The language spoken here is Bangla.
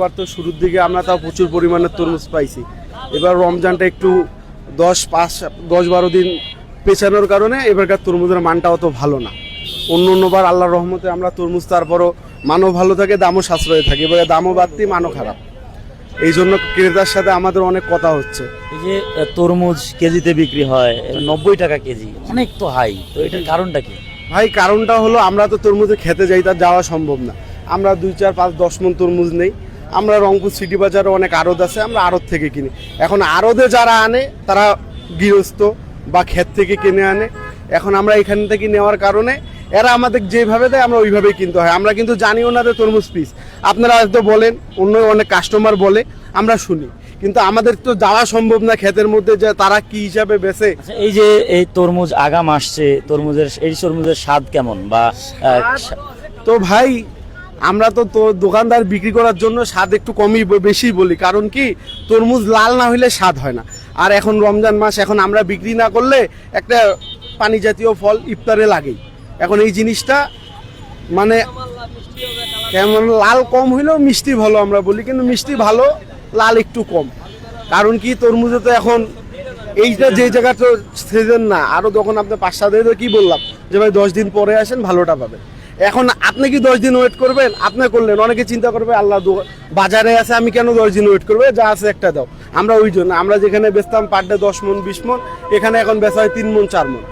এবার তো শুরুর দিকে আমরা তাও প্রচুর পরিমাণে তরমুজ পাইছি। এবার রমজানটা একটু 10-12 দিন পেছানোর কারণে এবারকার তরমুজের মানটা অত ভালো না। অন্যবার আল্লাহর রহমতে আমরা তরমুজ তারপরও মানও ভালো থাকে, দামও সাশ্রয় থাকে। এবারে দামও বাড়তি, মানও খারাপ। এই জন্য ক্রেতার সাথে আমাদের অনেক কথা হচ্ছে। এই যে তরমুজ কেজিতে বিক্রি হয় 90 টাকা কেজি, অনেক তো হাই। তো এটার কারণটা কি ভাই? কারণটা হলো আমরা তো তরমুজে খেতে যাই, তার যাওয়া সম্ভব না। আমরা 2, 4, 5, 10 মণ তরমুজ নেই। আমরা রংপুর সিটি বাজারে অনেক আড়ত আছে, আমরা আড়ত থেকে কিনি। এখন আড়তে যারা আনে তারা গৃহস্থ বা ক্ষেত থেকে কিনে আনে। এখন আমরা এখান থেকে নেওয়ার কারণে এরা আমাদের যেভাবে দেয় আমরা ওইভাবেই কিনতে হয়। আমরা কিন্তু জানিও না যে তরমুজ পিস। আপনারা হয়তো বলেন, অন্য অনেক কাস্টমার বলে, আমরা শুনি, কিন্তু আমাদের তো যাওয়া সম্ভব না ক্ষেতের মধ্যে যে তারা কি হিসাবে বেচে। আচ্ছা, এই যে এই তরমুজ আগাম আসছে, তরমুজের স্বাদ কেমন? বা তো ভাই আমরা তো দোকানদার বিক্রি করার জন্য স্বাদ একটু কমই বেশি বলি, কারণ কি তরমুজ লাল না হইলে স্বাদ হয় না। আর এখন রমজান মাস, এখন আমরা বিক্রি না করলে একটা পানি জাতীয় ফল ইফতারে লাগেই। এখন এই জিনিসটা মানে কেমন লাল কম হইলেও মিষ্টি ভালো আমরা বলি, কিন্তু মিষ্টি ভালো, লাল একটু কম। কারণ কি তরমুজে তো এখন এইটা যে জায়গাটা সিজন না, আরো যখন আপনি 5-7 দিন কি বললাম যে ভাই 10 দিন পরে আসেন ভালোটা পাবেন। এখন আপনি কি 10 দিন ওয়েট করবেন? আপনি করলেন, অনেকে চিন্তা করবে আল্লাহ বাজারে আছে, আমি কেন 10 দিন ওয়েট করবো, যা আছে একটা দাও। আমরা ওই জন্য আমরা যেখানে বেচতাম পার ডে 10 মণ 20 মণ, এখানে এখন বেচা হয় 3 মণ 4 মণ।